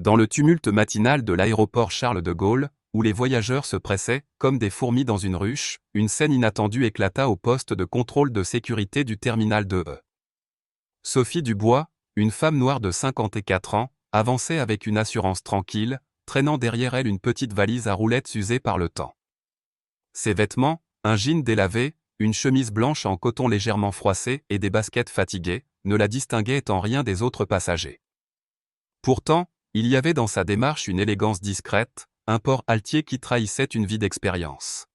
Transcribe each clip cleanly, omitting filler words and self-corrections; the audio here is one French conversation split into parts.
Dans le tumulte matinal de l'aéroport Charles de Gaulle, où les voyageurs se pressaient, comme des fourmis dans une ruche, une scène inattendue éclata au poste de contrôle de sécurité du terminal 2E. Sophie Dubois, une femme noire de 54 ans, avançait avec une assurance tranquille, traînant derrière elle une petite valise à roulettes usée par le temps. Ses vêtements, un jean délavé, une chemise blanche en coton légèrement froissé et des baskets fatiguées, ne la distinguaient en rien des autres passagers. Pourtant, il y avait dans sa démarche une élégance discrète, un port altier qui trahissait une vie d'expérience.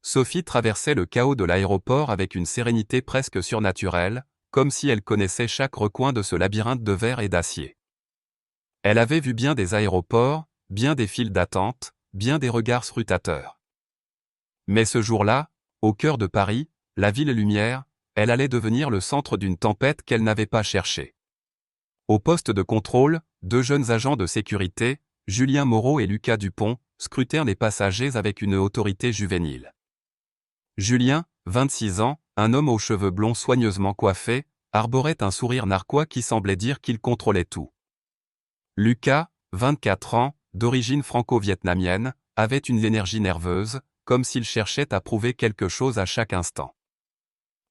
Sophie traversait le chaos de l'aéroport avec une sérénité presque surnaturelle, comme si elle connaissait chaque recoin de ce labyrinthe de verre et d'acier. Elle avait vu bien des aéroports, bien des files d'attente, bien des regards scrutateurs. Mais ce jour-là, au cœur de Paris, la ville lumière, elle allait devenir le centre d'une tempête qu'elle n'avait pas cherchée. Au poste de contrôle, deux jeunes agents de sécurité, Julien Moreau et Lucas Dupont, scrutèrent les passagers avec une autorité juvénile. Julien, 26 ans, un homme aux cheveux blonds soigneusement coiffés, arborait un sourire narquois qui semblait dire qu'il contrôlait tout. Lucas, 24 ans, d'origine franco-vietnamienne, avait une énergie nerveuse, comme s'il cherchait à prouver quelque chose à chaque instant.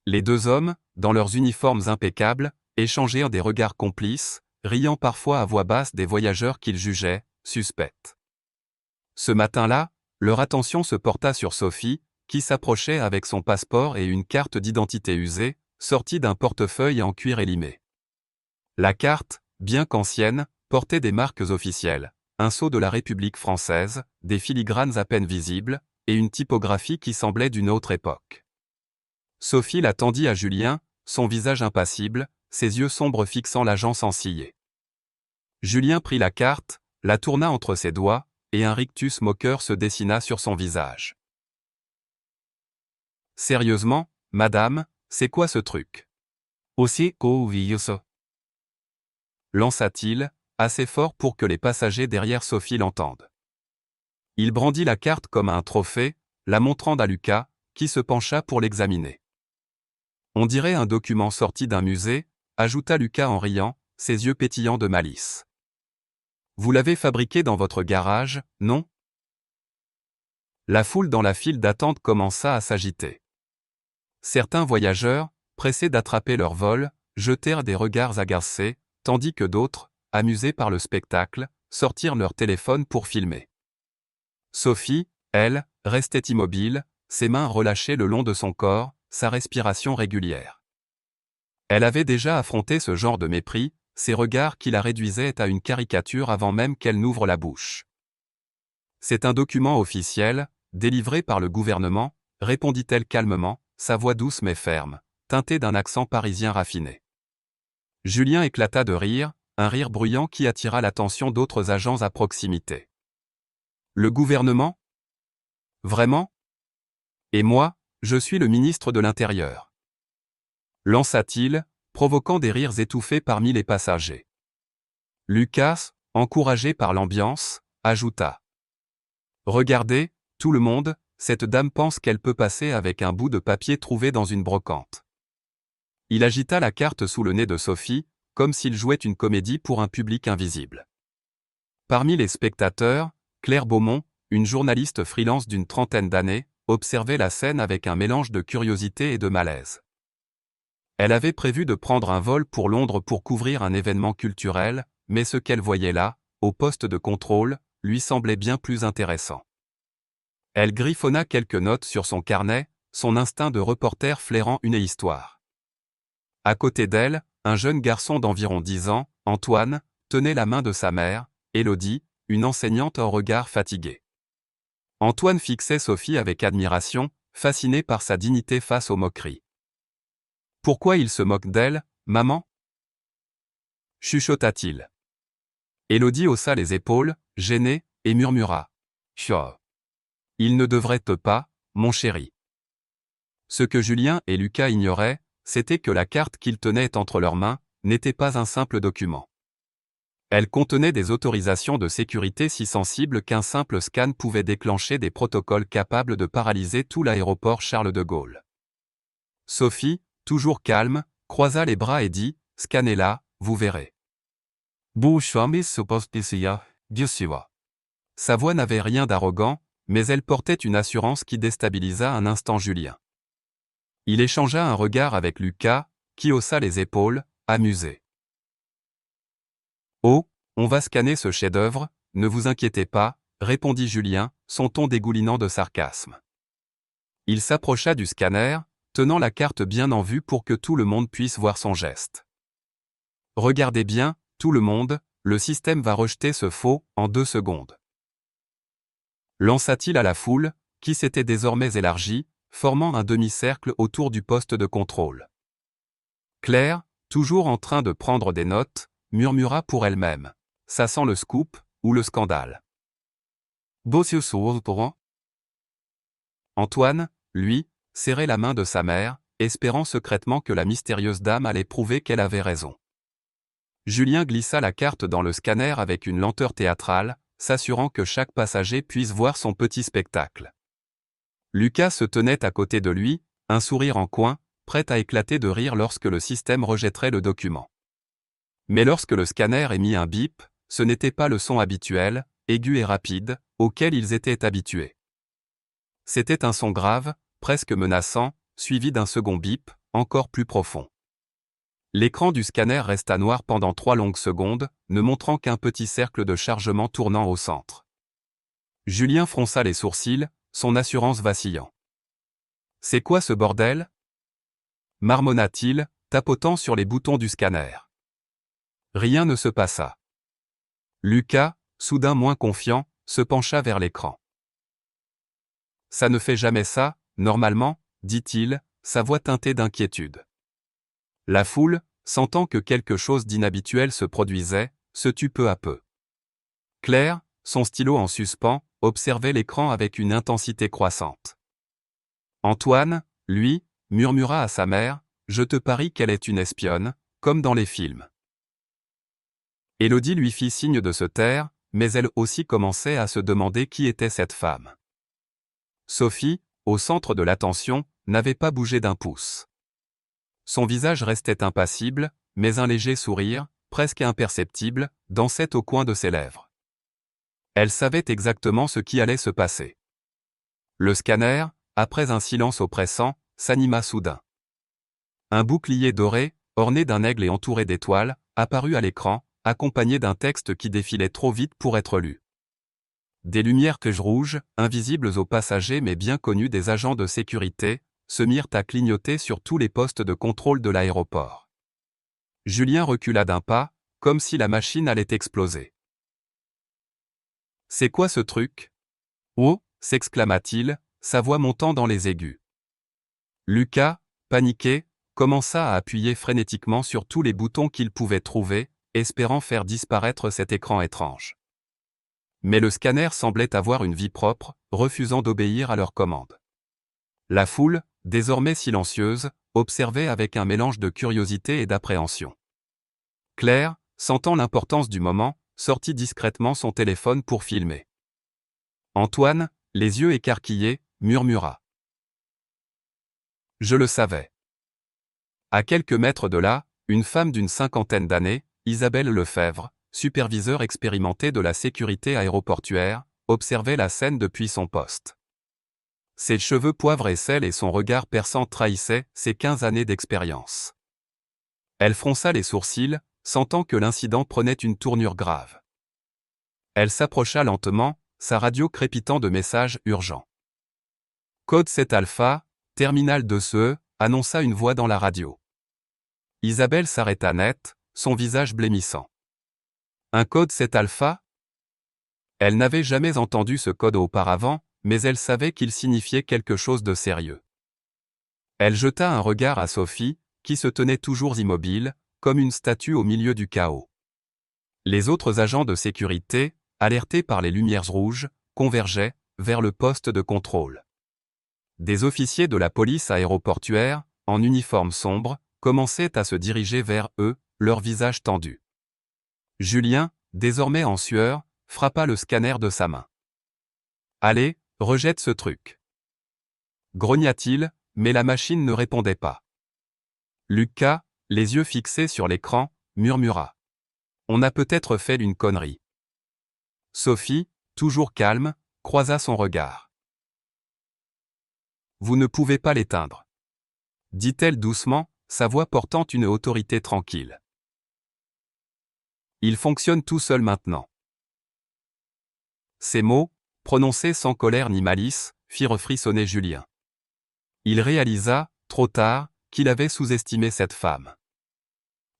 Les deux hommes, dans leurs uniformes impeccables, échangèrent des regards complices, riant parfois à voix basse des voyageurs qu'ils jugeaient suspects. Ce matin-là, leur attention se porta sur Sophie, qui s'approchait avec son passeport et une carte d'identité usée, sortie d'un portefeuille en cuir élimé. La carte, bien qu'ancienne, portait des marques officielles, un sceau de la République française, des filigranes à peine visibles, et une typographie qui semblait d'une autre époque. Sophie la tendit à Julien, son visage impassible, ses yeux sombres fixant l'agent sans ciller. Julien prit la carte, la tourna entre ses doigts, et un rictus moqueur se dessina sur son visage. « Sérieusement, madame, c'est quoi ce truc ? Aussi ça » lança-t-il, assez fort pour que les passagers derrière Sophie l'entendent. Il brandit la carte comme un trophée, la montrant à Lucas, qui se pencha pour l'examiner. On dirait un document sorti d'un musée, ajouta Lucas en riant, ses yeux pétillants de malice. Vous l'avez fabriqué dans votre garage, non ? La foule dans la file d'attente commença à s'agiter. Certains voyageurs, pressés d'attraper leur vol, jetèrent des regards agacés, tandis que d'autres, amusés par le spectacle, sortirent leur téléphone pour filmer. Sophie, elle, restait immobile, ses mains relâchées le long de son corps, sa respiration régulière. Elle avait déjà affronté ce genre de mépris, ces regards qui la réduisaient à une caricature avant même qu'elle n'ouvre la bouche. C'est un document officiel, délivré par le gouvernement, répondit-elle calmement, sa voix douce mais ferme, teintée d'un accent parisien raffiné. Julien éclata de rire, un rire bruyant qui attira l'attention d'autres agents à proximité. Le gouvernement ? Vraiment ? Et moi, je suis le ministre de l'Intérieur. Lança-t-il, provoquant des rires étouffés parmi les passagers. Lucas, encouragé par l'ambiance, ajouta. Regardez, tout le monde, cette dame pense qu'elle peut passer avec un bout de papier trouvé dans une brocante. Il agita la carte sous le nez de Sophie, comme s'il jouait une comédie pour un public invisible. Parmi les spectateurs, Claire Beaumont, une journaliste freelance d'une trentaine d'années, observait la scène avec un mélange de curiosité et de malaise. Elle avait prévu de prendre un vol pour Londres pour couvrir un événement culturel, mais ce qu'elle voyait là, au poste de contrôle, lui semblait bien plus intéressant. Elle griffonna quelques notes sur son carnet, son instinct de reporter flairant une histoire. À côté d'elle, un jeune garçon d'environ 10 ans, Antoine, tenait la main de sa mère, Élodie, une enseignante au regard fatigué. Antoine fixait Sophie avec admiration, fasciné par sa dignité face aux moqueries. « Pourquoi il se moque d'elle, maman ?» chuchota-t-il. Élodie haussa les épaules, gênée, et murmura. « Chut. Il ne devrait pas, mon chéri. » Ce que Julien et Lucas ignoraient, c'était que la carte qu'ils tenaient entre leurs mains n'était pas un simple document. Elle contenait des autorisations de sécurité si sensibles qu'un simple scan pouvait déclencher des protocoles capables de paralyser tout l'aéroport Charles de Gaulle. Sophie, toujours calme, croisa les bras et dit « Scannez-la, vous verrez. » Sa voix n'avait rien d'arrogant, mais elle portait une assurance qui déstabilisa un instant Julien. Il échangea un regard avec Lucas, qui haussa les épaules, amusé. « Oh, on va scanner ce chef-d'œuvre, ne vous inquiétez pas, » répondit Julien, son ton dégoulinant de sarcasme. Il s'approcha du scanner, tenant la carte bien en vue pour que tout le monde puisse voir son geste. « Regardez bien, tout le monde, le système va rejeter ce faux en 2 secondes. » Lança-t-il à la foule, qui s'était désormais élargie, formant un demi-cercle autour du poste de contrôle. Claire, toujours en train de prendre des notes, murmura pour elle-même. Ça sent le scoop, ou le scandale. Antoine, lui, serrait la main de sa mère, espérant secrètement que la mystérieuse dame allait prouver qu'elle avait raison. Julien glissa la carte dans le scanner avec une lenteur théâtrale, s'assurant que chaque passager puisse voir son petit spectacle. Lucas se tenait à côté de lui, un sourire en coin, prêt à éclater de rire lorsque le système rejetterait le document. Mais lorsque le scanner émit un bip, ce n'était pas le son habituel, aigu et rapide, auquel ils étaient habitués. C'était un son grave, presque menaçant, suivi d'un second bip, encore plus profond. L'écran du scanner resta noir pendant 3 longues secondes, ne montrant qu'un petit cercle de chargement tournant au centre. Julien fronça les sourcils, son assurance vacillant. « C'est quoi ce bordel ?» marmonna-t-il, tapotant sur les boutons du scanner. Rien ne se passa. Lucas, soudain moins confiant, se pencha vers l'écran. « Ça ne fait jamais ça, normalement, » dit-il, sa voix teintée d'inquiétude. La foule, sentant que quelque chose d'inhabituel se produisait, se tut peu à peu. Claire, son stylo en suspens, observait l'écran avec une intensité croissante. Antoine, lui, murmura à sa mère, « Je te parie qu'elle est une espionne, comme dans les films. » Élodie lui fit signe de se taire, mais elle aussi commençait à se demander qui était cette femme. Sophie, au centre de l'attention, n'avait pas bougé d'un pouce. Son visage restait impassible, mais un léger sourire, presque imperceptible, dansait au coin de ses lèvres. Elle savait exactement ce qui allait se passer. Le scanner, après un silence oppressant, s'anima soudain. Un bouclier doré, orné d'un aigle et entouré d'étoiles, apparut à l'écran, accompagné d'un texte qui défilait trop vite pour être lu. Des lumières rouges, invisibles aux passagers mais bien connues des agents de sécurité, se mirent à clignoter sur tous les postes de contrôle de l'aéroport. Julien recula d'un pas, comme si la machine allait exploser. « C'est quoi ce truc ? » « Oh » s'exclama-t-il, sa voix montant dans les aigus. Lucas, paniqué, commença à appuyer frénétiquement sur tous les boutons qu'il pouvait trouver, espérant faire disparaître cet écran étrange. Mais le scanner semblait avoir une vie propre, refusant d'obéir à leurs commandes. La foule, désormais silencieuse, observait avec un mélange de curiosité et d'appréhension. Claire, sentant l'importance du moment, sortit discrètement son téléphone pour filmer. Antoine, les yeux écarquillés, murmura. « Je le savais. » À quelques mètres de là, une femme d'une 50aine d'années, Isabelle Lefebvre, superviseur expérimenté de la sécurité aéroportuaire, observait la scène depuis son poste. Ses cheveux poivre et sel et son regard perçant trahissaient ses 15 années d'expérience. Elle fronça les sourcils, sentant que l'incident prenait une tournure grave. Elle s'approcha lentement, sa radio crépitant de messages urgents. « Code 7 Alpha, terminal 2CE », annonça une voix dans la radio. Isabelle s'arrêta net, son visage blêmissant. Un code 7 Alpha ? Elle n'avait jamais entendu ce code auparavant, mais elle savait qu'il signifiait quelque chose de sérieux. Elle jeta un regard à Sophie, qui se tenait toujours immobile, comme une statue au milieu du chaos. Les autres agents de sécurité, alertés par les lumières rouges, convergeaient vers le poste de contrôle. Des officiers de la police aéroportuaire, en uniforme sombre, commençaient à se diriger vers eux, leurs visages tendus. Julien, désormais en sueur, frappa le scanner de sa main. « Allez, rejette ce truc !» grogna-t-il, mais la machine ne répondait pas. Lucas, les yeux fixés sur l'écran, murmura. On a peut-être fait une connerie. Sophie, toujours calme, croisa son regard. Vous ne pouvez pas l'éteindre, dit-elle doucement, sa voix portant une autorité tranquille. Il fonctionne tout seul maintenant. Ces mots, prononcés sans colère ni malice, firent frissonner Julien. Il réalisa, trop tard, qu'il avait sous-estimé cette femme.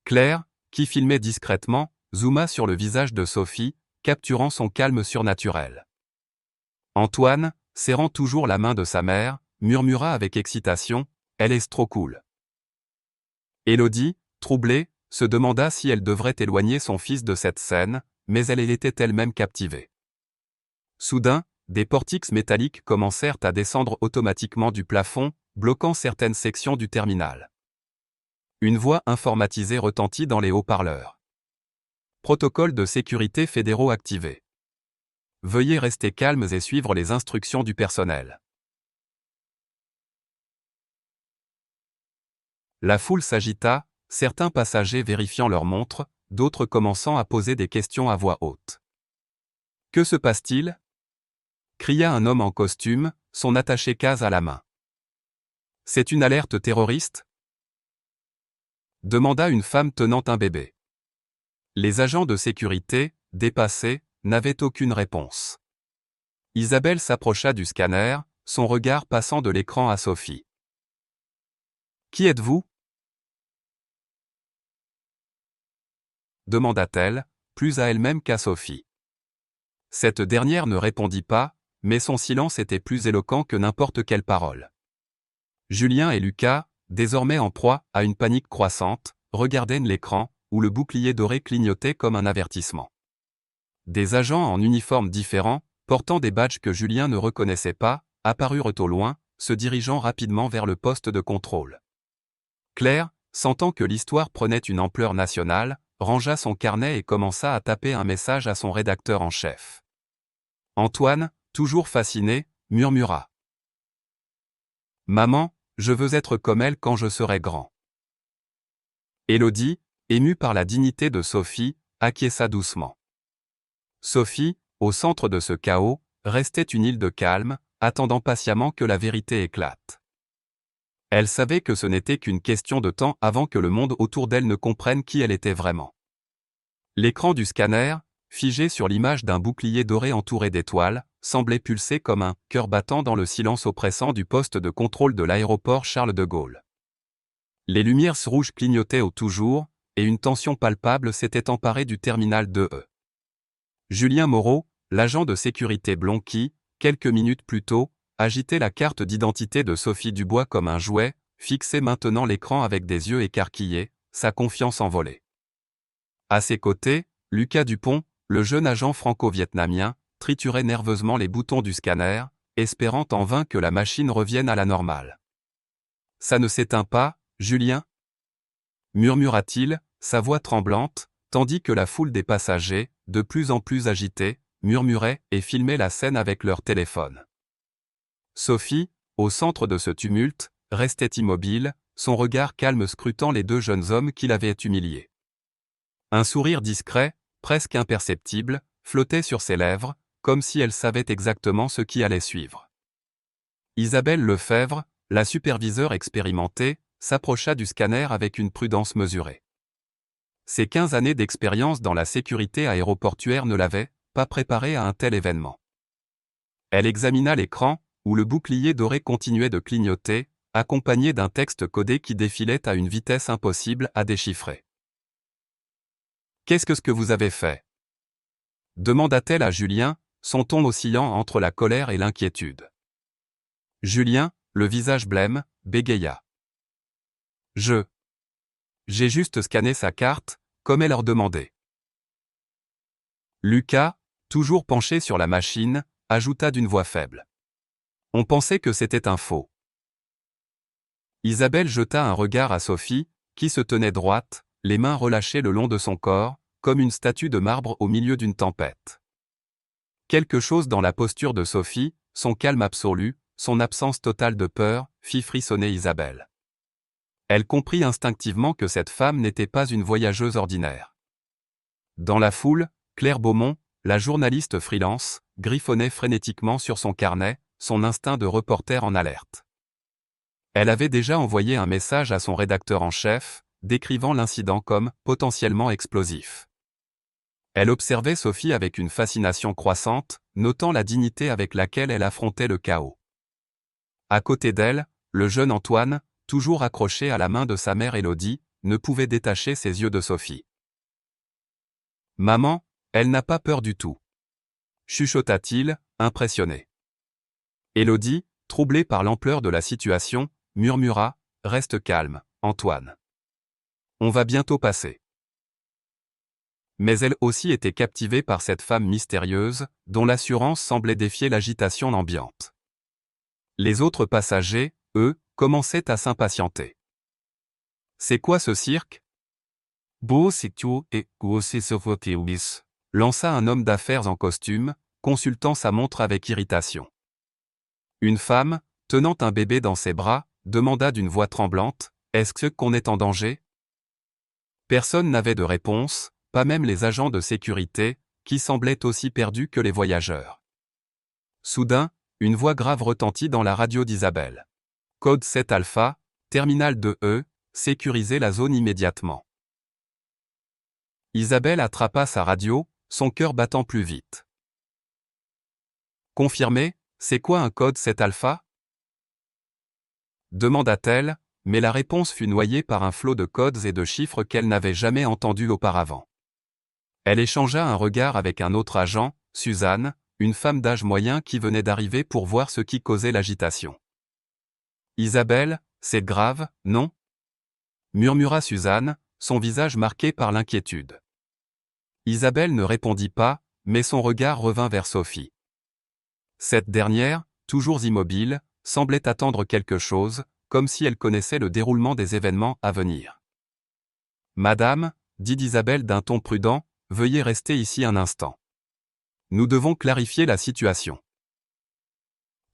Claire, qui filmait discrètement, zooma sur le visage de Sophie, capturant son calme surnaturel. Antoine, serrant toujours la main de sa mère, murmura avec excitation, « Elle est trop cool ». Élodie, troublée, se demanda si elle devrait éloigner son fils de cette scène, mais elle était elle-même captivée. Soudain, des portiques métalliques commencèrent à descendre automatiquement du plafond, bloquant certaines sections du terminal. Une voix informatisée retentit dans les haut-parleurs. Protocole de sécurité fédéraux activé. Veuillez rester calmes et suivre les instructions du personnel. La foule s'agita, certains passagers vérifiant leur montre, d'autres commençant à poser des questions à voix haute. « Que se passe-t-il » cria un homme en costume, son attaché-case à la main. « C'est une alerte terroriste » demanda une femme tenant un bébé. Les agents de sécurité, dépassés, n'avaient aucune réponse. Isabelle s'approcha du scanner, son regard passant de l'écran à Sophie. « Qui êtes-vous » demanda-t-elle, plus à elle-même qu'à Sophie. Cette dernière ne répondit pas, mais son silence était plus éloquent que n'importe quelle parole. Julien et Lucas, désormais en proie à une panique croissante, regardaient l'écran, où le bouclier doré clignotait comme un avertissement. Des agents en uniformes différents, portant des badges que Julien ne reconnaissait pas, apparurent au loin, se dirigeant rapidement vers le poste de contrôle. Claire, sentant que l'histoire prenait une ampleur nationale, rangea son carnet et commença à taper un message à son rédacteur en chef. Antoine, toujours fasciné, murmura. « Maman, je veux être comme elle quand je serai grand. » Élodie, émue par la dignité de Sophie, acquiesça doucement. Sophie, au centre de ce chaos, restait une île de calme, attendant patiemment que la vérité éclate. Elle savait que ce n'était qu'une question de temps avant que le monde autour d'elle ne comprenne qui elle était vraiment. L'écran du scanner, figé sur l'image d'un bouclier doré entouré d'étoiles, semblait pulser comme un cœur battant dans le silence oppressant du poste de contrôle de l'aéroport Charles de Gaulle. Les lumières rouges clignotaient au toujours, et une tension palpable s'était emparée du terminal 2E. Julien Moreau, l'agent de sécurité blond qui, quelques minutes plus tôt, agitait la carte d'identité de Sophie Dubois comme un jouet, fixait maintenant l'écran avec des yeux écarquillés, sa confiance envolée. À ses côtés, Lucas Dupont, le jeune agent franco-vietnamien, triturait nerveusement les boutons du scanner, espérant en vain que la machine revienne à la normale. « Ça ne s'éteint pas, Julien » murmura-t-il, sa voix tremblante, tandis que la foule des passagers, de plus en plus agités, murmurait et filmait la scène avec leur téléphone. Sophie, au centre de ce tumulte, restait immobile, son regard calme scrutant les deux jeunes hommes qui l'avaient humiliée. Un sourire discret, presque imperceptible, flottait sur ses lèvres, comme si elle savait exactement ce qui allait suivre. Isabelle Lefebvre, la superviseure expérimentée, s'approcha du scanner avec une prudence mesurée. Ses 15 années d'expérience dans la sécurité aéroportuaire ne l'avaient pas préparée à un tel événement. Elle examina l'écran, où le bouclier doré continuait de clignoter, accompagné d'un texte codé qui défilait à une vitesse impossible à déchiffrer. « Qu'est-ce que vous avez fait » demanda-t-elle à Julien, son ton oscillant entre la colère et l'inquiétude. Julien, le visage blême, bégaya. « J'ai juste scanné sa carte, comme elle leur demandait. » Lucas, toujours penché sur la machine, ajouta d'une voix faible. « On pensait que c'était un faux. » Isabelle jeta un regard à Sophie, qui se tenait droite, les mains relâchées le long de son corps, comme une statue de marbre au milieu d'une tempête. Quelque chose dans la posture de Sophie, son calme absolu, son absence totale de peur, fit frissonner Isabelle. Elle comprit instinctivement que cette femme n'était pas une voyageuse ordinaire. Dans la foule, Claire Beaumont, la journaliste freelance, griffonnait frénétiquement sur son carnet, son instinct de reporter en alerte. Elle avait déjà envoyé un message à son rédacteur en chef, décrivant l'incident comme « potentiellement explosif ». Elle observait Sophie avec une fascination croissante, notant la dignité avec laquelle elle affrontait le chaos. À côté d'elle, le jeune Antoine, toujours accroché à la main de sa mère Élodie, ne pouvait détacher ses yeux de Sophie. « Maman, elle n'a pas peur du tout », chuchota-t-il, impressionné. Élodie, troublée par l'ampleur de la situation, murmura « Reste calme, Antoine. On va bientôt passer. » Mais elle aussi était captivée par cette femme mystérieuse, dont l'assurance semblait défier l'agitation ambiante. Les autres passagers, eux, commençaient à s'impatienter. « C'est quoi ce cirque ?» lança un homme d'affaires en costume, consultant sa montre avec irritation. Une femme, tenant un bébé dans ses bras, demanda d'une voix tremblante, « Est-ce qu'on est en danger ?» Personne n'avait de réponse, pas même les agents de sécurité, qui semblaient aussi perdus que les voyageurs. Soudain, une voix grave retentit dans la radio d'Isabelle. « Code 7 Alpha, terminal 2E, sécurisez la zone immédiatement. » Isabelle attrapa sa radio, son cœur battant plus vite. « Confirmé, c'est quoi un code 7 Alpha ?» demanda-t-elle, mais la réponse fut noyée par un flot de codes et de chiffres qu'elle n'avait jamais entendus auparavant. Elle échangea un regard avec un autre agent, Suzanne, une femme d'âge moyen qui venait d'arriver pour voir ce qui causait l'agitation. « Isabelle, c'est grave, non ?» murmura Suzanne, son visage marqué par l'inquiétude. Isabelle ne répondit pas, mais son regard revint vers Sophie. Cette dernière, toujours immobile, semblait attendre quelque chose, comme si elle connaissait le déroulement des événements à venir. « Madame, dit Isabelle d'un ton prudent, veuillez rester ici un instant. Nous devons clarifier la situation. »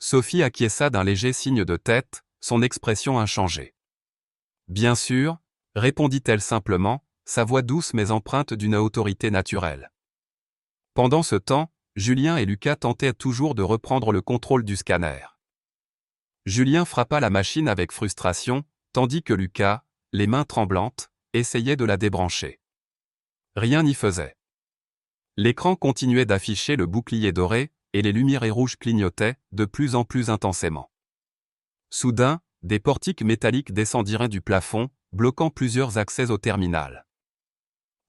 Sophie acquiesça d'un léger signe de tête, son expression inchangée. « Bien sûr, » répondit-elle simplement, sa voix douce mais empreinte d'une autorité naturelle. Pendant ce temps, Julien et Lucas tentaient toujours de reprendre le contrôle du scanner. Julien frappa la machine avec frustration, tandis que Lucas, les mains tremblantes, essayait de la débrancher. Rien n'y faisait. L'écran continuait d'afficher le bouclier doré, et les lumières rouges clignotaient, de plus en plus intensément. Soudain, des portiques métalliques descendirent du plafond, bloquant plusieurs accès au terminal.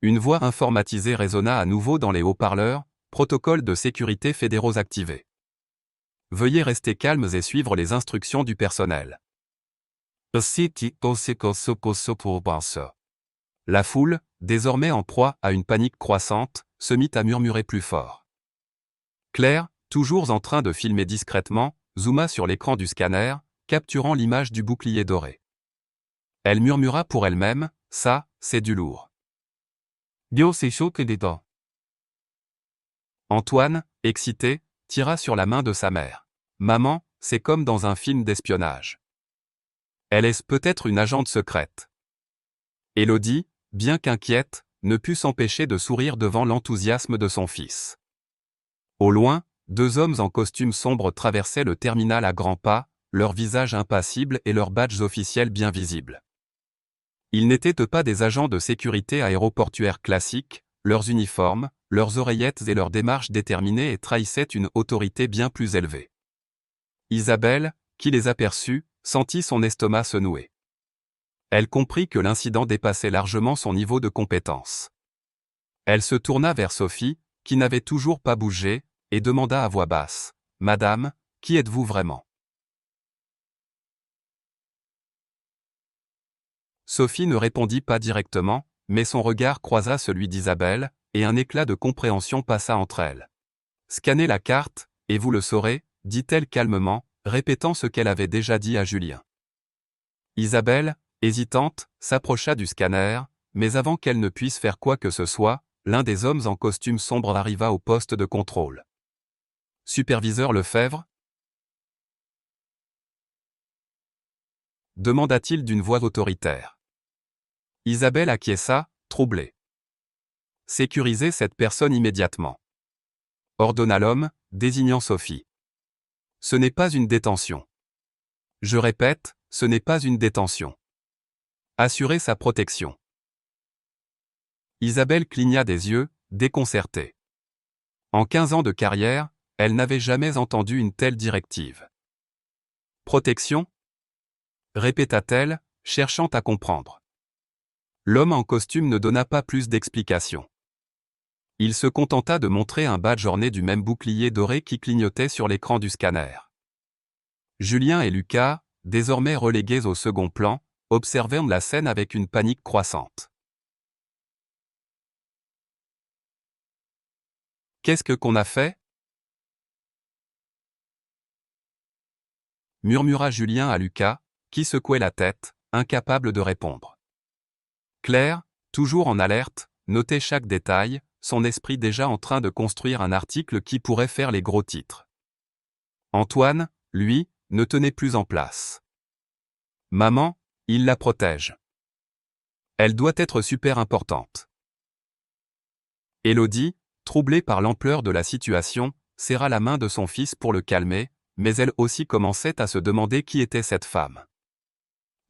Une voix informatisée résonna à nouveau dans les haut-parleurs, protocole de sécurité fédéraux activés. Veuillez rester calmes et suivre les instructions du personnel. La foule, désormais en proie à une panique croissante, se mit à murmurer plus fort. Claire, toujours en train de filmer discrètement, zooma sur l'écran du scanner, capturant l'image du bouclier doré. Elle murmura pour elle-même, « Ça, c'est du lourd. » Antoine, excité, tira sur la main de sa mère. « Maman, c'est comme dans un film d'espionnage. Elle est peut-être une agente secrète. » Élodie, bien qu'inquiète, ne put s'empêcher de sourire devant l'enthousiasme de son fils. Au loin, deux hommes en costume sombre traversaient le terminal à grands pas, leurs visages impassibles et leurs badges officiels bien visibles. Ils n'étaient pas des agents de sécurité aéroportuaire classiques, leurs uniformes, leurs oreillettes et leurs démarches déterminées et trahissaient une autorité bien plus élevée. Isabelle, qui les aperçut, sentit son estomac se nouer. Elle comprit que l'incident dépassait largement son niveau de compétence. Elle se tourna vers Sophie, qui n'avait toujours pas bougé, et demanda à voix basse, « Madame, qui êtes-vous vraiment ?» Sophie ne répondit pas directement, mais son regard croisa celui d'Isabelle, et un éclat de compréhension passa entre elles. « Scannez la carte, et vous le saurez, » dit-elle calmement, répétant ce qu'elle avait déjà dit à Julien. Isabelle, hésitante, s'approcha du scanner, mais avant qu'elle ne puisse faire quoi que ce soit, l'un des hommes en costume sombre arriva au poste de contrôle. « Superviseur Lefebvre ?» demanda-t-il d'une voix autoritaire. Isabelle acquiesça, troublée. sécurisez cette personne immédiatement. Ordonna l'homme, désignant Sophie. Ce n'est pas une détention. Je répète, ce n'est pas une détention. Assurez sa protection. Isabelle cligna des yeux, déconcertée. En 15 ans de carrière, elle n'avait jamais entendu une telle directive. Protection ? Répéta-t-elle, cherchant à comprendre. L'homme en costume ne donna pas plus d'explications. Il se contenta de montrer un badge orné du même bouclier doré qui clignotait sur l'écran du scanner. Julien et Lucas, désormais relégués au second plan, observaient la scène avec une panique croissante. « Qu'est-ce qu'on a fait ?» murmura Julien à Lucas, qui secouait la tête, incapable de répondre. Claire, toujours en alerte, notait chaque détail, son esprit déjà en train de construire un article qui pourrait faire les gros titres. Antoine, lui, ne tenait plus en place. Maman, il la protège. Elle doit être super importante. Élodie, troublée par l'ampleur de la situation, serra la main de son fils pour le calmer, mais elle aussi commençait à se demander qui était cette femme.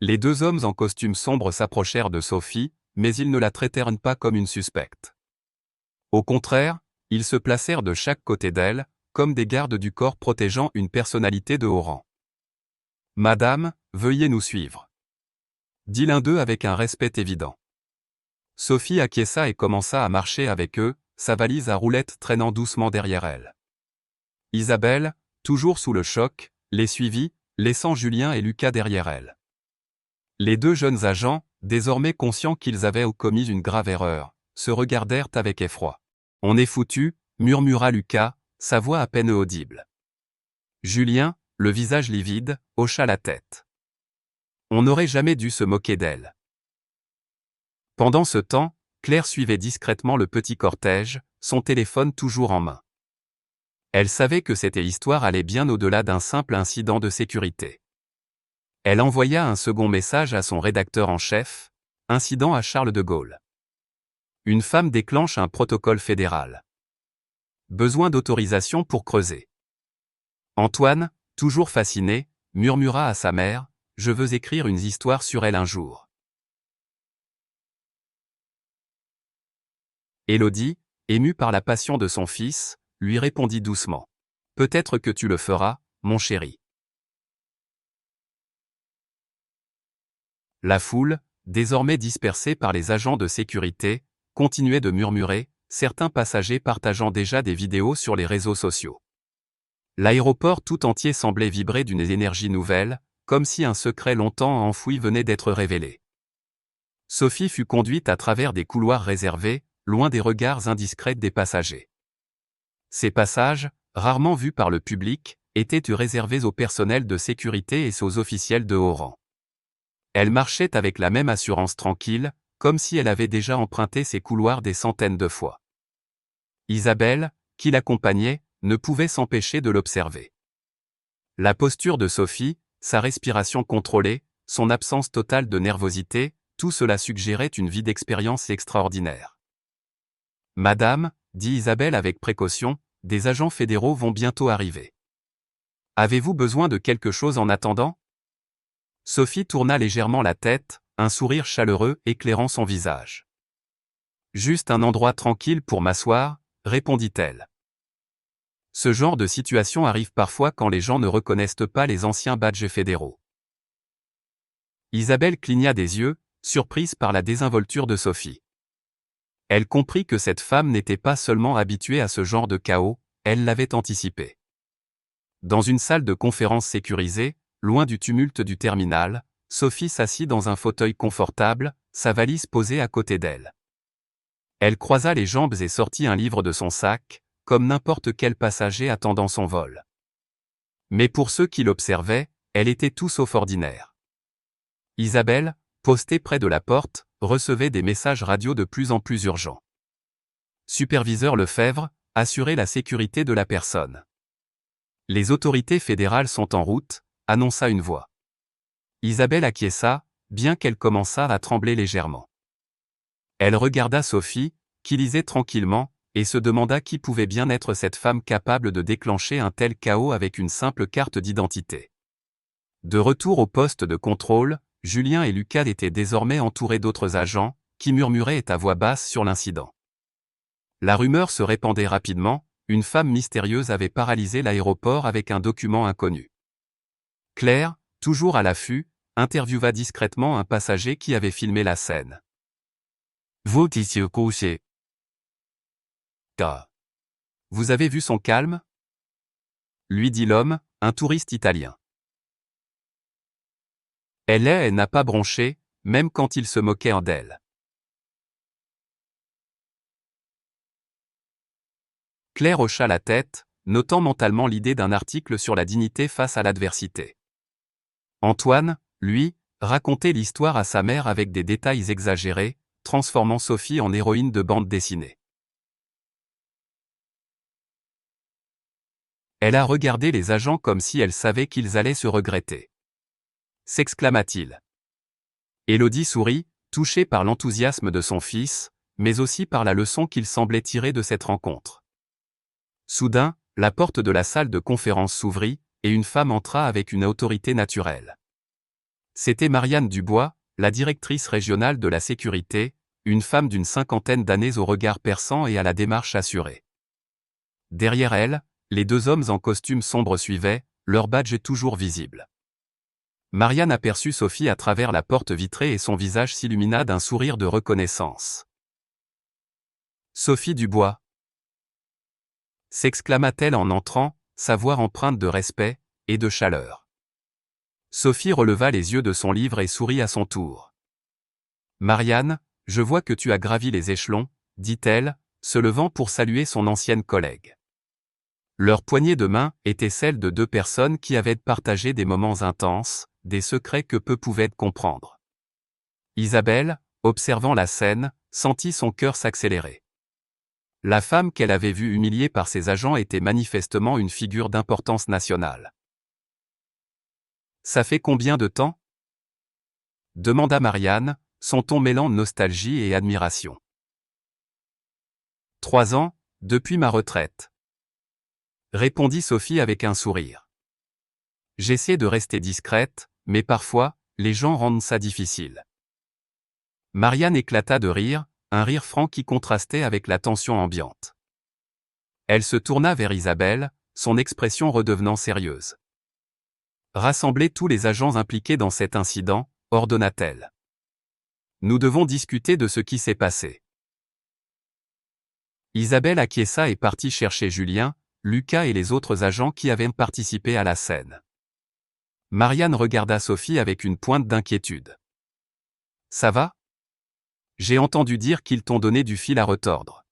Les deux hommes en costume sombre s'approchèrent de Sophie, mais ils ne la traitèrent pas comme une suspecte. Au contraire, ils se placèrent de chaque côté d'elle, comme des gardes du corps protégeant une personnalité de haut rang. « Madame, veuillez nous suivre. » dit l'un d'eux avec un respect évident. Sophie acquiesça et commença à marcher avec eux, sa valise à roulettes traînant doucement derrière elle. Isabelle, toujours sous le choc, les suivit, laissant Julien et Lucas derrière elle. Les deux jeunes agents, désormais conscients qu'ils avaient commis une grave erreur, se regardèrent avec effroi. « On est foutu », murmura Lucas, sa voix à peine audible. Julien, le visage livide, hocha la tête. On n'aurait jamais dû se moquer d'elle. Pendant ce temps, Claire suivait discrètement le petit cortège, son téléphone toujours en main. Elle savait que cette histoire allait bien au-delà d'un simple incident de sécurité. Elle envoya un second message à son rédacteur en chef, « Incident à Charles de Gaulle. Une femme déclenche un protocole fédéral. Besoin d'autorisation pour creuser. » Antoine, toujours fasciné, murmura à sa mère, « Je veux écrire une histoire sur elle un jour. » Élodie, émue par la passion de son fils, lui répondit doucement. « Peut-être que tu le feras, mon chéri. » La foule, désormais dispersée par les agents de sécurité, continuait de murmurer, certains passagers partageant déjà des vidéos sur les réseaux sociaux. L'aéroport tout entier semblait vibrer d'une énergie nouvelle, comme si un secret longtemps enfoui venait d'être révélé. Sophie fut conduite à travers des couloirs réservés, loin des regards indiscrets des passagers. Ces passages, rarement vus par le public, étaient réservés au personnel de sécurité et aux officiels de haut rang. Elle marchait avec la même assurance tranquille, comme si elle avait déjà emprunté ces couloirs des centaines de fois. Isabelle, qui l'accompagnait, ne pouvait s'empêcher de l'observer. La posture de Sophie, sa respiration contrôlée, son absence totale de nervosité, tout cela suggérait une vie d'expérience extraordinaire. « Madame, » dit Isabelle avec précaution, « des agents fédéraux vont bientôt arriver. Avez-vous besoin de quelque chose en attendant ?» Sophie tourna légèrement la tête, un sourire chaleureux éclairant son visage. « Juste un endroit tranquille pour m'asseoir, » répondit-elle. Ce genre de situation arrive parfois quand les gens ne reconnaissent pas les anciens badges fédéraux. Isabelle cligna des yeux, surprise par la désinvolture de Sophie. Elle comprit que cette femme n'était pas seulement habituée à ce genre de chaos, elle l'avait anticipé. Dans une salle de conférence sécurisée, loin du tumulte du terminal, Sophie s'assit dans un fauteuil confortable, sa valise posée à côté d'elle. Elle croisa les jambes et sortit un livre de son sac, comme n'importe quel passager attendant son vol. Mais pour ceux qui l'observaient, elle était tout sauf ordinaire. Isabelle, postée près de la porte, recevait des messages radio de plus en plus urgents. Superviseur Lefebvre, assurez la sécurité de la personne. Les autorités fédérales sont en route, annonça une voix. Isabelle acquiesça, bien qu'elle commençât à trembler légèrement. Elle regarda Sophie, qui lisait tranquillement, et se demanda qui pouvait bien être cette femme capable de déclencher un tel chaos avec une simple carte d'identité. De retour au poste de contrôle, Julien et Lucas étaient désormais entourés d'autres agents, qui murmuraient à voix basse sur l'incident. La rumeur se répandait rapidement, une femme mystérieuse avait paralysé l'aéroport avec un document inconnu. Claire, toujours à l'affût, interviewa discrètement un passager qui avait filmé la scène. Vous avez vu son calme? Lui dit l'homme, un touriste italien. Elle n'a pas bronché, même quand il se moquait d'elle. Claire hocha la tête, notant mentalement l'idée d'un article sur la dignité face à l'adversité. Antoine, lui, racontait l'histoire à sa mère avec des détails exagérés, transformant Sophie en héroïne de bande dessinée. Elle a regardé les agents comme si elle savait qu'ils allaient se regretter. S'exclama-t-il. Élodie sourit, touchée par l'enthousiasme de son fils, mais aussi par la leçon qu'il semblait tirer de cette rencontre. Soudain, la porte de la salle de conférence s'ouvrit, et une femme entra avec une autorité naturelle. C'était Marianne Dubois, la directrice régionale de la sécurité, une femme d'une 50aine d'années au regard perçant et à la démarche assurée. Derrière elle, les deux hommes en costume sombre suivaient, leur badge toujours visible. Marianne aperçut Sophie à travers la porte vitrée et son visage s'illumina d'un sourire de reconnaissance. Sophie Dubois, s'exclama-t-elle en entrant, sa voix empreinte de respect et de chaleur. Sophie releva les yeux de son livre et sourit à son tour. Marianne, je vois que tu as gravi les échelons, dit-elle, se levant pour saluer son ancienne collègue. Leur poignée de main était celle de deux personnes qui avaient partagé des moments intenses, des secrets que peu pouvaient comprendre. Isabelle, observant la scène, sentit son cœur s'accélérer. La femme qu'elle avait vue humiliée par ses agents était manifestement une figure d'importance nationale. Ça fait combien de temps? Demanda Marianne, son ton mêlant nostalgie et admiration. 3 ans, depuis ma retraite. Répondit Sophie avec un sourire. J'essaie de rester discrète, mais parfois, les gens rendent ça difficile. Marianne éclata de rire, un rire franc qui contrastait avec la tension ambiante. Elle se tourna vers Isabelle, son expression redevenant sérieuse. Rassemblez tous les agents impliqués dans cet incident, ordonna-t-elle. Nous devons discuter de ce qui s'est passé. Isabelle acquiesça et partit chercher Julien, Lucas et les autres agents qui avaient participé à la scène. Marianne regarda Sophie avec une pointe d'inquiétude. Ça va? J'ai entendu dire qu'ils t'ont donné du fil à retordre.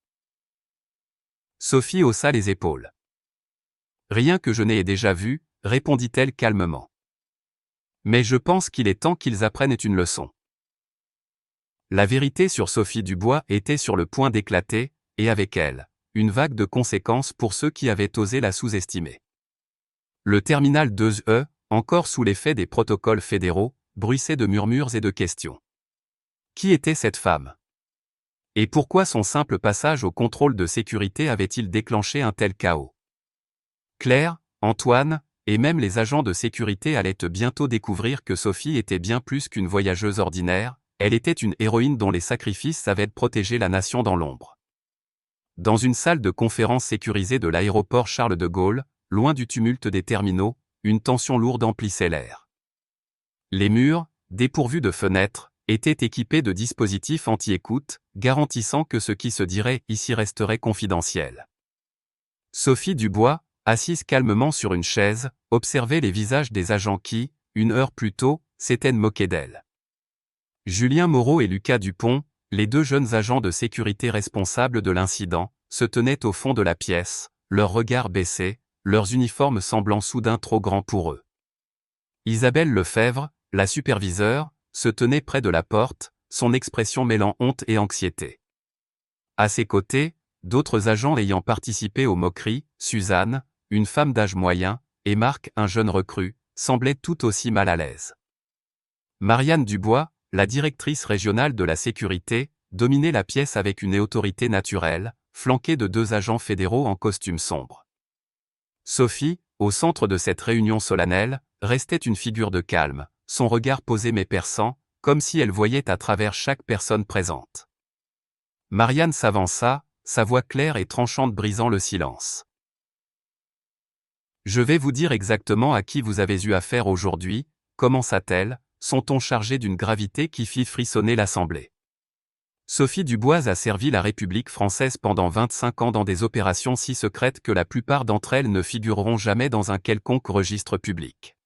Sophie haussa les épaules. Rien que je n'ai déjà vu, répondit-elle calmement. Mais je pense qu'il est temps qu'ils apprennent une leçon. La vérité sur Sophie Dubois était sur le point d'éclater, et avec elle, une vague de conséquences pour ceux qui avaient osé la sous-estimer. Le terminal 2E, encore sous l'effet des protocoles fédéraux, bruissait de murmures et de questions. Qui était cette femme? Et pourquoi son simple passage au contrôle de sécurité avait-il déclenché un tel chaos? Claire, Antoine, et même les agents de sécurité allaient bientôt découvrir que Sophie était bien plus qu'une voyageuse ordinaire, elle était une héroïne dont les sacrifices avaient protégé la nation dans l'ombre. Dans une salle de conférence sécurisée de l'aéroport Charles de Gaulle, loin du tumulte des terminaux, une tension lourde emplissait l'air. Les murs, dépourvus de fenêtres, étaient équipés de dispositifs anti-écoute, garantissant que ce qui se dirait ici resterait confidentiel. Sophie Dubois, assise calmement sur une chaise, observait les visages des agents qui, une heure plus tôt, s'étaient moqués d'elle. Julien Moreau et Lucas Dupont, les deux jeunes agents de sécurité responsables de l'incident, se tenaient au fond de la pièce, leurs regards baissés, leurs uniformes semblant soudain trop grands pour eux. Isabelle Lefebvre, la superviseure, se tenait près de la porte, son expression mêlant honte et anxiété. À ses côtés, d'autres agents ayant participé aux moqueries, Suzanne, une femme d'âge moyen, et Marc, un jeune recrue, semblaient tout aussi mal à l'aise. Marianne Dubois, la directrice régionale de la sécurité, dominait la pièce avec une autorité naturelle, flanquée de 2 agents fédéraux en costume sombre. Sophie, au centre de cette réunion solennelle, restait une figure de calme, son regard posé mais perçant, comme si elle voyait à travers chaque personne présente. Marianne s'avança, sa voix claire et tranchante brisant le silence. « Je vais vous dire exactement à qui vous avez eu affaire aujourd'hui, commença-t-elle, son ton chargé d'une gravité qui fit frissonner l'Assemblée. Sophie Dubois a servi la République française pendant 25 ans dans des opérations si secrètes que la plupart d'entre elles ne figureront jamais dans un quelconque registre public.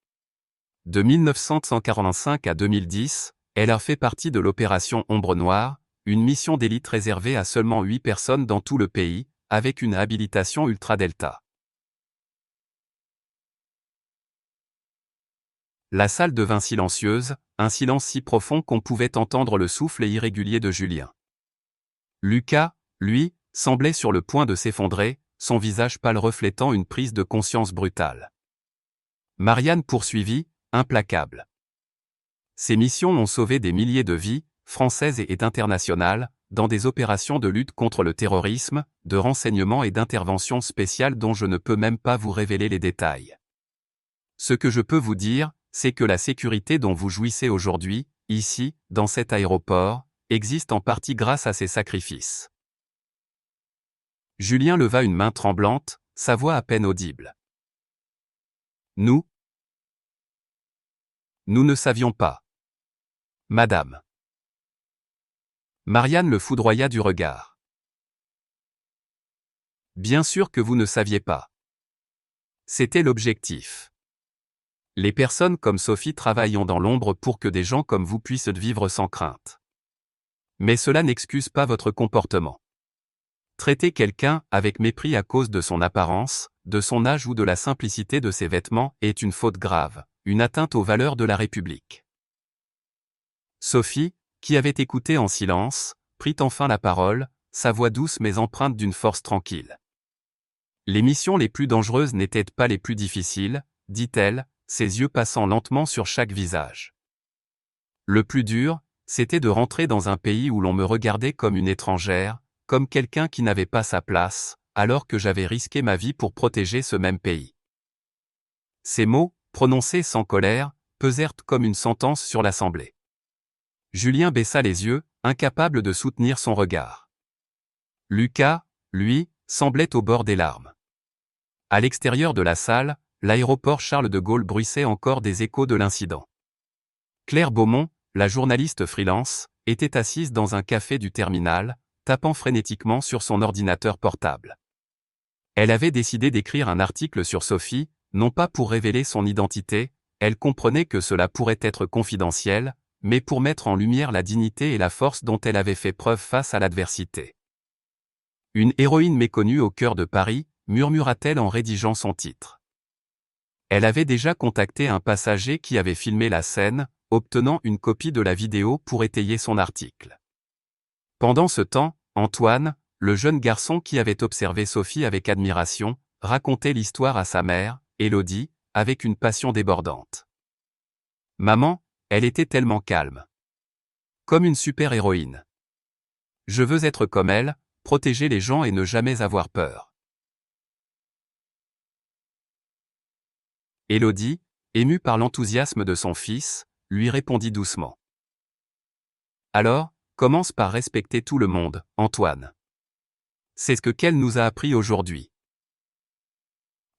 De 1945 à 2010, elle a fait partie de l'opération Ombre Noire, une mission d'élite réservée à seulement 8 personnes dans tout le pays, avec une habilitation ultra-delta. La salle devint silencieuse, un silence si profond qu'on pouvait entendre le souffle irrégulier de Julien. Lucas, lui, semblait sur le point de s'effondrer, son visage pâle reflétant une prise de conscience brutale. Marianne poursuivit, implacable. Ces missions ont sauvé des milliers de vies, françaises et internationales, dans des opérations de lutte contre le terrorisme, de renseignement et d'intervention spéciale dont je ne peux même pas vous révéler les détails. Ce que je peux vous dire, c'est que la sécurité dont vous jouissez aujourd'hui, ici, dans cet aéroport, existe en partie grâce à ces sacrifices. Julien leva une main tremblante, sa voix à peine audible. Nous ne savions pas. Madame. Marianne le foudroya du regard. Bien sûr que vous ne saviez pas. C'était l'objectif. Les personnes comme Sophie travaillent dans l'ombre pour que des gens comme vous puissent vivre sans crainte. Mais cela n'excuse pas votre comportement. Traiter quelqu'un avec mépris à cause de son apparence, de son âge ou de la simplicité de ses vêtements est une faute grave, une atteinte aux valeurs de la République. Sophie, qui avait écouté en silence, prit enfin la parole, sa voix douce mais empreinte d'une force tranquille. Les missions les plus dangereuses n'étaient pas les plus difficiles, dit-elle, ses yeux passant lentement sur chaque visage. Le plus dur, c'était de rentrer dans un pays où l'on me regardait comme une étrangère, comme quelqu'un qui n'avait pas sa place, alors que j'avais risqué ma vie pour protéger ce même pays. Ces mots, prononcés sans colère, pesèrent comme une sentence sur l'Assemblée. Julien baissa les yeux, incapable de soutenir son regard. Lucas, lui, semblait au bord des larmes. À l'extérieur de la salle, l'aéroport Charles de Gaulle bruissait encore des échos de l'incident. Claire Beaumont, la journaliste freelance, était assise dans un café du terminal, tapant frénétiquement sur son ordinateur portable. Elle avait décidé d'écrire un article sur Sophie, non pas pour révéler son identité, elle comprenait que cela pourrait être confidentiel, mais pour mettre en lumière la dignité et la force dont elle avait fait preuve face à l'adversité. Une héroïne méconnue au cœur de Paris, murmura-t-elle en rédigeant son titre. Elle avait déjà contacté un passager qui avait filmé la scène, obtenant une copie de la vidéo pour étayer son article. Pendant ce temps, Antoine, le jeune garçon qui avait observé Sophie avec admiration, racontait l'histoire à sa mère, Élodie, avec une passion débordante. « Maman, elle était tellement calme. Comme une super-héroïne. Je veux être comme elle, protéger les gens et ne jamais avoir peur. » Élodie, émue par l'enthousiasme de son fils, lui répondit doucement. « Alors, commence par respecter tout le monde, Antoine. C'est ce qu'elle nous a appris aujourd'hui. »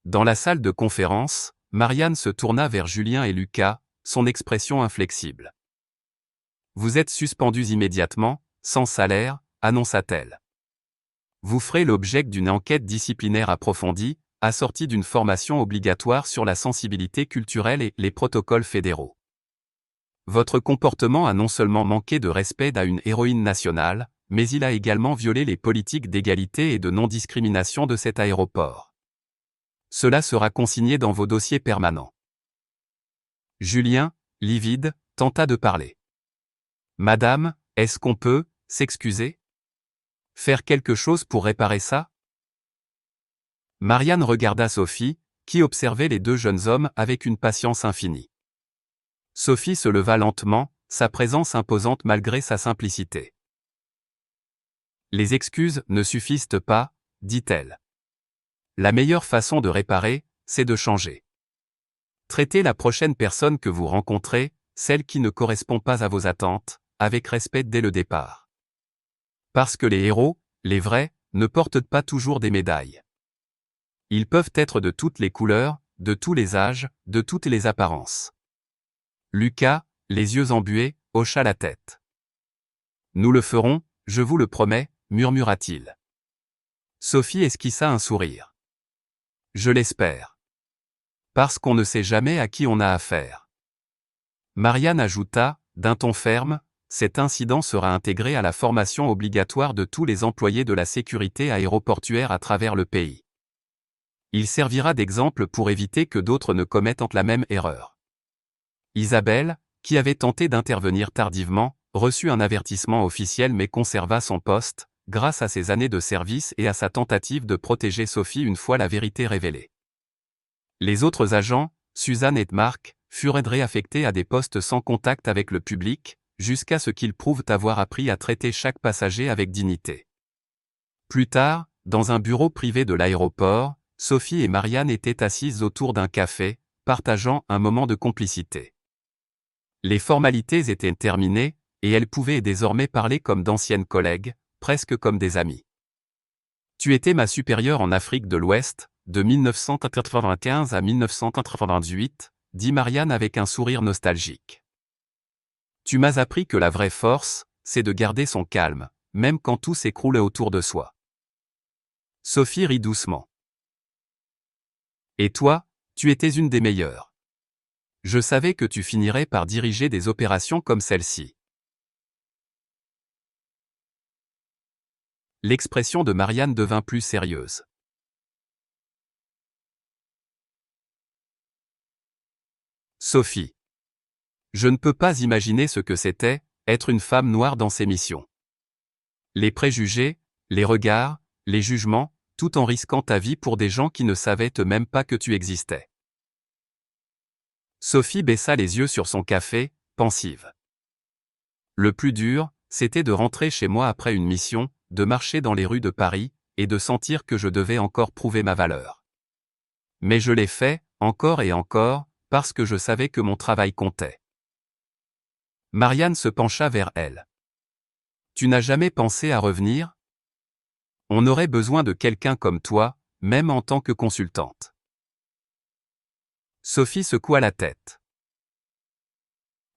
Dans la salle de conférence, Marianne se tourna vers Julien et Lucas, son expression inflexible. « Vous êtes suspendus immédiatement, sans salaire, annonça-t-elle. Vous ferez l'objet d'une enquête disciplinaire approfondie, assortie d'une formation obligatoire sur la sensibilité culturelle et les protocoles fédéraux. Votre comportement a non seulement manqué de respect à une héroïne nationale, mais il a également violé les politiques d'égalité et de non-discrimination de cet aéroport. Cela sera consigné dans vos dossiers permanents. » Julien, livide, tenta de parler. « Madame, est-ce qu'on peut s'excuser? Faire quelque chose pour réparer ça ?» Marianne regarda Sophie, qui observait les deux jeunes hommes avec une patience infinie. Sophie se leva lentement, sa présence imposante malgré sa simplicité. Les excuses ne suffisent pas, dit-elle. La meilleure façon de réparer, c'est de changer. Traitez la prochaine personne que vous rencontrez, celle qui ne correspond pas à vos attentes, avec respect dès le départ. Parce que les héros, les vrais, ne portent pas toujours des médailles. Ils peuvent être de toutes les couleurs, de tous les âges, de toutes les apparences. Lucas, les yeux embués, hocha la tête. Nous le ferons, je vous le promets, murmura-t-il. Sophie esquissa un sourire. Je l'espère. Parce qu'on ne sait jamais à qui on a affaire. Marianne ajouta, d'un ton ferme, cet incident sera intégré à la formation obligatoire de tous les employés de la sécurité aéroportuaire à travers le pays. Il servira d'exemple pour éviter que d'autres ne commettent la même erreur. Isabelle, qui avait tenté d'intervenir tardivement, reçut un avertissement officiel mais conserva son poste, grâce à ses années de service et à sa tentative de protéger Sophie une fois la vérité révélée. Les autres agents, Suzanne et Marc, furent réaffectés à des postes sans contact avec le public, jusqu'à ce qu'ils prouvent avoir appris à traiter chaque passager avec dignité. Plus tard, dans un bureau privé de l'aéroport, Sophie et Marianne étaient assises autour d'un café, partageant un moment de complicité. Les formalités étaient terminées, et elles pouvaient désormais parler comme d'anciennes collègues, presque comme des amies. Tu étais ma supérieure en Afrique de l'Ouest, de 1995 à 1998, dit Marianne avec un sourire nostalgique. Tu m'as appris que la vraie force, c'est de garder son calme, même quand tout s'écroule autour de soi. Sophie rit doucement. Et toi, tu étais une des meilleures. Je savais que tu finirais par diriger des opérations comme celle-ci. L'expression de Marianne devint plus sérieuse. Sophie. Je ne peux pas imaginer ce que c'était, être une femme noire dans ces missions. Les préjugés, les regards, les jugements, tout en risquant ta vie pour des gens qui ne savaient même pas que tu existais. Sophie baissa les yeux sur son café, pensive. Le plus dur, c'était de rentrer chez moi après une mission, de marcher dans les rues de Paris, et de sentir que je devais encore prouver ma valeur. Mais je l'ai fait, encore et encore, parce que je savais que mon travail comptait. Marianne se pencha vers elle. Tu n'as jamais pensé à revenir ? On aurait besoin de quelqu'un comme toi, même en tant que consultante. Sophie secoua la tête.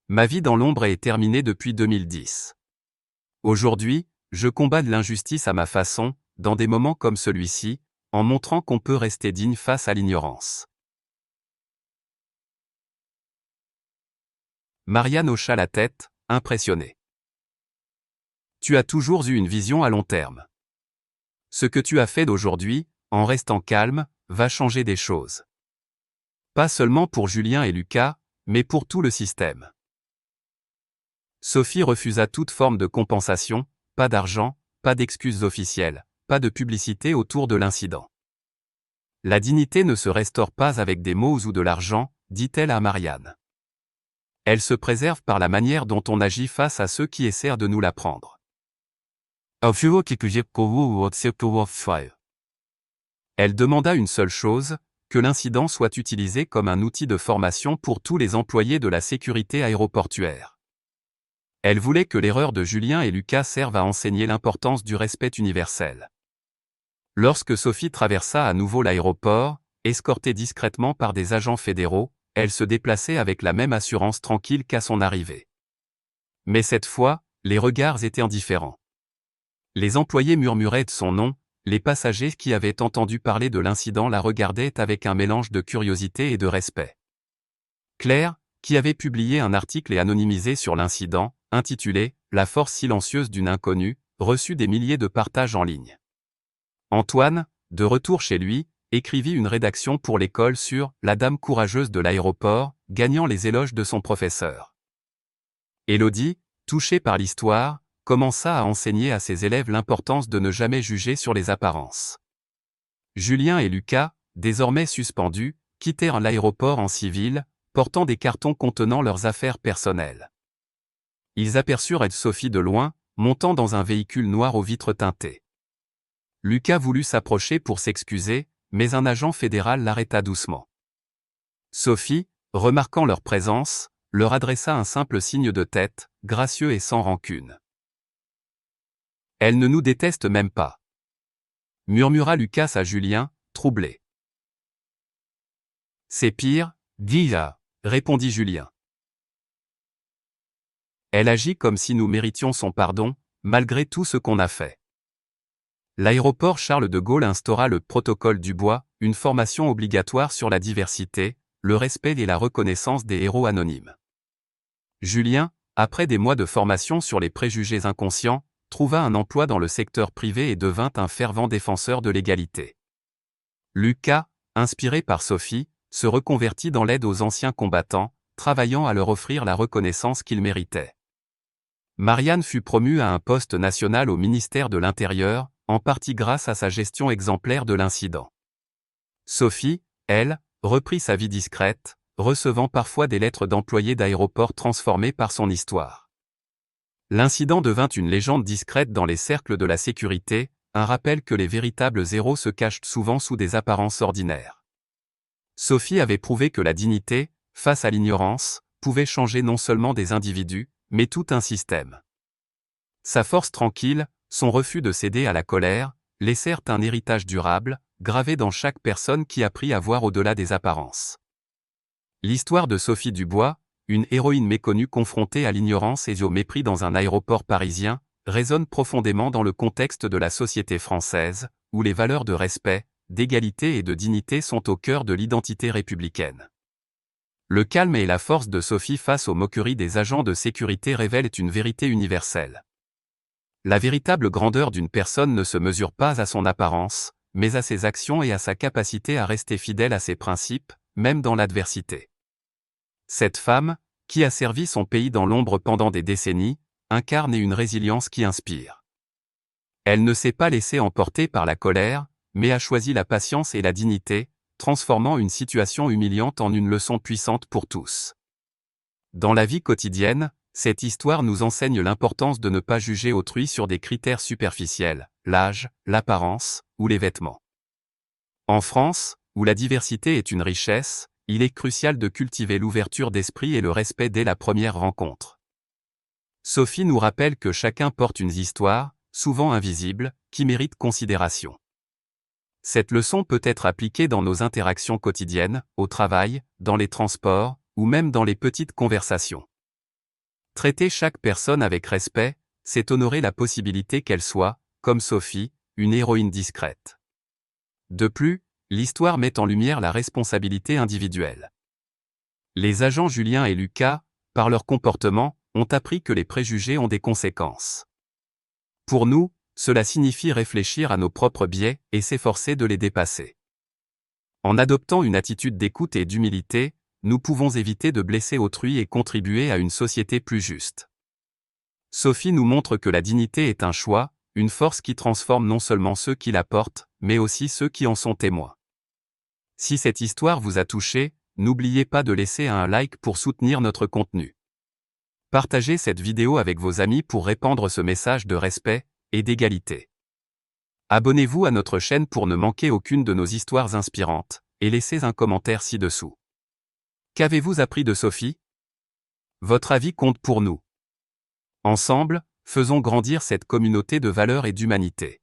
Ma vie dans l'ombre est terminée depuis 2010. Aujourd'hui, je combats de l'injustice à ma façon, dans des moments comme celui-ci, en montrant qu'on peut rester digne face à l'ignorance. Marianne hocha la tête, impressionnée. Tu as toujours eu une vision à long terme. Ce que tu as fait d'aujourd'hui, en restant calme, va changer des choses. Pas seulement pour Julien et Lucas, mais pour tout le système. Sophie refusa toute forme de compensation, pas d'argent, pas d'excuses officielles, pas de publicité autour de l'incident. La dignité ne se restaure pas avec des mots ou de l'argent, dit-elle à Marianne. Elle se préserve par la manière dont on agit face à ceux qui essaient de nous la prendre. Elle demanda une seule chose, que l'incident soit utilisé comme un outil de formation pour tous les employés de la sécurité aéroportuaire. Elle voulait que l'erreur de Julien et Lucas serve à enseigner l'importance du respect universel. Lorsque Sophie traversa à nouveau l'aéroport, escortée discrètement par des agents fédéraux, elle se déplaçait avec la même assurance tranquille qu'à son arrivée. Mais cette fois, les regards étaient indifférents. Les employés murmuraient de son nom, les passagers qui avaient entendu parler de l'incident la regardaient avec un mélange de curiosité et de respect. Claire, qui avait publié un article et anonymisé sur l'incident, intitulé « La force silencieuse d'une inconnue », reçut des milliers de partages en ligne. Antoine, de retour chez lui, écrivit une rédaction pour l'école sur « La dame courageuse de l'aéroport », gagnant les éloges de son professeur. Élodie, touchée par l'histoire, commença à enseigner à ses élèves l'importance de ne jamais juger sur les apparences. Julien et Lucas, désormais suspendus, quittèrent l'aéroport en civil, portant des cartons contenant leurs affaires personnelles. Ils aperçurent Sophie de loin, montant dans un véhicule noir aux vitres teintées. Lucas voulut s'approcher pour s'excuser, mais un agent fédéral l'arrêta doucement. Sophie, remarquant leur présence, leur adressa un simple signe de tête, gracieux et sans rancune. « Elle ne nous déteste même pas », murmura Lucas à Julien, troublé. « C'est pire, dis-la », répondit Julien. « Elle agit comme si nous méritions son pardon, malgré tout ce qu'on a fait. » L'aéroport Charles de Gaulle instaura le protocole du bois, une formation obligatoire sur la diversité, le respect et la reconnaissance des héros anonymes. Julien, après des mois de formation sur les préjugés inconscients, trouva un emploi dans le secteur privé et devint un fervent défenseur de l'égalité. Lucas, inspiré par Sophie, se reconvertit dans l'aide aux anciens combattants, travaillant à leur offrir la reconnaissance qu'ils méritaient. Marianne fut promue à un poste national au ministère de l'Intérieur, en partie grâce à sa gestion exemplaire de l'incident. Sophie, elle, reprit sa vie discrète, recevant parfois des lettres d'employés d'aéroports transformées par son histoire. L'incident devint une légende discrète dans les cercles de la sécurité, un rappel que les véritables héros se cachent souvent sous des apparences ordinaires. Sophie avait prouvé que la dignité, face à l'ignorance, pouvait changer non seulement des individus, mais tout un système. Sa force tranquille, son refus de céder à la colère, laissèrent un héritage durable, gravé dans chaque personne qui apprit à voir au-delà des apparences. L'histoire de Sophie Dubois, une héroïne méconnue confrontée à l'ignorance et au mépris dans un aéroport parisien, résonne profondément dans le contexte de la société française, où les valeurs de respect, d'égalité et de dignité sont au cœur de l'identité républicaine. Le calme et la force de Sophie face aux moqueries des agents de sécurité révèlent une vérité universelle. La véritable grandeur d'une personne ne se mesure pas à son apparence, mais à ses actions et à sa capacité à rester fidèle à ses principes, même dans l'adversité. Cette femme, qui a servi son pays dans l'ombre pendant des décennies, incarne une résilience qui inspire. Elle ne s'est pas laissée emporter par la colère, mais a choisi la patience et la dignité, transformant une situation humiliante en une leçon puissante pour tous. Dans la vie quotidienne, cette histoire nous enseigne l'importance de ne pas juger autrui sur des critères superficiels, l'âge, l'apparence, ou les vêtements. En France, où la diversité est une richesse, il est crucial de cultiver l'ouverture d'esprit et le respect dès la première rencontre. Sophie nous rappelle que chacun porte une histoire, souvent invisible, qui mérite considération. Cette leçon peut être appliquée dans nos interactions quotidiennes, au travail, dans les transports, ou même dans les petites conversations. Traiter chaque personne avec respect, c'est honorer la possibilité qu'elle soit, comme Sophie, une héroïne discrète. De plus, l'histoire met en lumière la responsabilité individuelle. Les agents Julien et Lucas, par leur comportement, ont appris que les préjugés ont des conséquences. Pour nous, cela signifie réfléchir à nos propres biais et s'efforcer de les dépasser. En adoptant une attitude d'écoute et d'humilité, nous pouvons éviter de blesser autrui et contribuer à une société plus juste. Sophie nous montre que la dignité est un choix, une force qui transforme non seulement ceux qui la portent, mais aussi ceux qui en sont témoins. Si cette histoire vous a touché, n'oubliez pas de laisser un like pour soutenir notre contenu. Partagez cette vidéo avec vos amis pour répandre ce message de respect et d'égalité. Abonnez-vous à notre chaîne pour ne manquer aucune de nos histoires inspirantes, et laissez un commentaire ci-dessous. Qu'avez-vous appris de Sophie? Votre avis compte pour nous. Ensemble, faisons grandir cette communauté de valeurs et d'humanité.